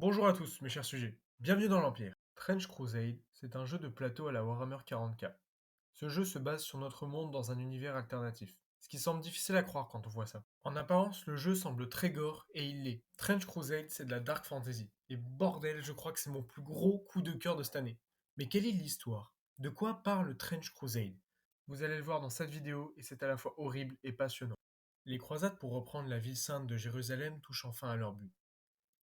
Bonjour à tous mes chers sujets, bienvenue dans l'Empire. Trench Crusade, c'est un jeu de plateau à la Warhammer 40k. Ce jeu se base sur notre monde dans un univers alternatif, ce qui semble difficile à croire quand on voit ça. En apparence, le jeu semble très gore, et il l'est. Trench Crusade, c'est de la dark fantasy. Et bordel, je crois que c'est mon plus gros coup de cœur de cette année. Mais quelle est l'histoire? De quoi parle Trench Crusade? Vous allez le voir dans cette vidéo, et c'est à la fois horrible et passionnant. Les croisades pour reprendre la ville sainte de Jérusalem touchent enfin à leur but.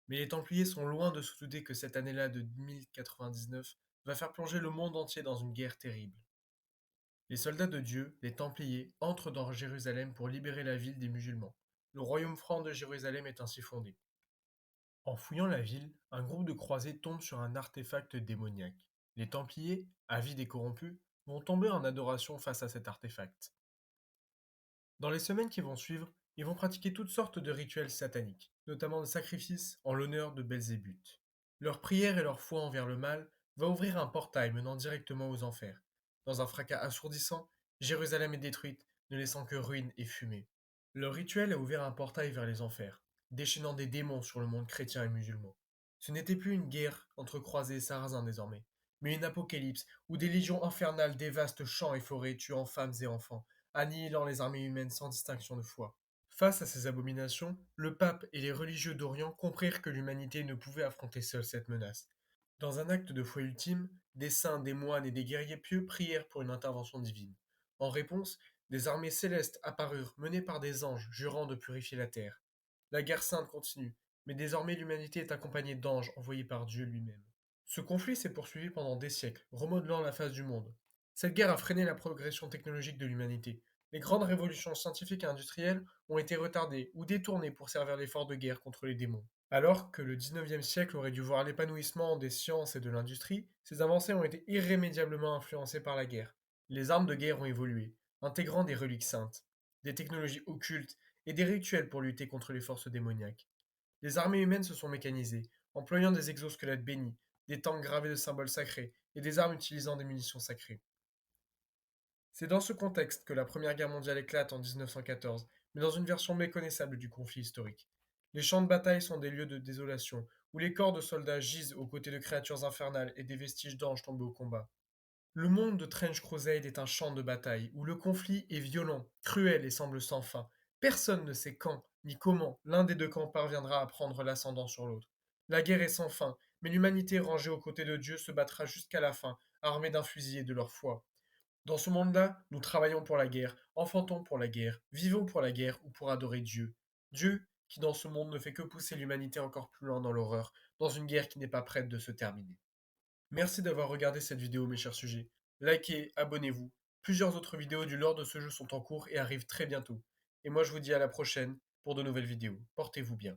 Mais les Templiers sont loin de se douter que cette année-là de 1099 va faire plonger le monde entier dans une guerre terrible. Les soldats de Dieu, les Templiers, entrent dans Jérusalem pour libérer la ville des musulmans. Le royaume franc de Jérusalem est ainsi fondé. En fouillant la ville, un groupe de croisés tombe sur un artefact démoniaque. Les Templiers, avides et corrompus, vont tomber en adoration face à cet artefact. Dans les semaines qui vont suivre, ils vont pratiquer toutes sortes de rituels sataniques, notamment des sacrifices en l'honneur de Belzébuth. Leur prière et leur foi envers le mal va ouvrir un portail menant directement aux enfers. Dans un fracas assourdissant, Jérusalem est détruite, ne laissant que ruines et fumée. Leur rituel a ouvert un portail vers les enfers, déchaînant des démons sur le monde chrétien et musulman. Ce n'était plus une guerre entre croisés et sarrasins désormais, mais une apocalypse où des légions infernales dévastent champs et forêts, tuant femmes et enfants, annihilant les armées humaines sans distinction de foi. Face à ces abominations, le pape et les religieux d'Orient comprirent que l'humanité ne pouvait affronter seule cette menace. Dans un acte de foi ultime, des saints, des moines et des guerriers pieux prièrent pour une intervention divine. En réponse, des armées célestes apparurent, menées par des anges, jurant de purifier la terre. La guerre sainte continue, mais désormais l'humanité est accompagnée d'anges envoyés par Dieu lui-même. Ce conflit s'est poursuivi pendant des siècles, remodelant la face du monde. Cette guerre a freiné la progression technologique de l'humanité. Les grandes révolutions scientifiques et industrielles ont été retardées ou détournées pour servir l'effort de guerre contre les démons. Alors que le 19e siècle aurait dû voir l'épanouissement des sciences et de l'industrie, ces avancées ont été irrémédiablement influencées par la guerre. Les armes de guerre ont évolué, intégrant des reliques saintes, des technologies occultes et des rituels pour lutter contre les forces démoniaques. Les armées humaines se sont mécanisées, employant des exosquelettes bénis, des tanks gravés de symboles sacrés et des armes utilisant des munitions sacrées. C'est dans ce contexte que la Première Guerre mondiale éclate en 1914, mais dans une version méconnaissable du conflit historique. Les champs de bataille sont des lieux de désolation, où les corps de soldats gisent aux côtés de créatures infernales et des vestiges d'anges tombés au combat. Le monde de Trench Crusade est un champ de bataille, où le conflit est violent, cruel et semble sans fin. Personne ne sait quand, ni comment, l'un des deux camps parviendra à prendre l'ascendant sur l'autre. La guerre est sans fin, mais l'humanité rangée aux côtés de Dieu se battra jusqu'à la fin, armée d'un fusil et de leur foi. Dans ce monde-là, nous travaillons pour la guerre, enfantons pour la guerre, vivons pour la guerre ou pour adorer Dieu. Dieu qui dans ce monde ne fait que pousser l'humanité encore plus loin dans l'horreur, dans une guerre qui n'est pas prête de se terminer. Merci d'avoir regardé cette vidéo mes chers sujets. Likez, abonnez-vous. Plusieurs autres vidéos du lore de ce jeu sont en cours et arrivent très bientôt. Et moi je vous dis à la prochaine pour de nouvelles vidéos. Portez-vous bien.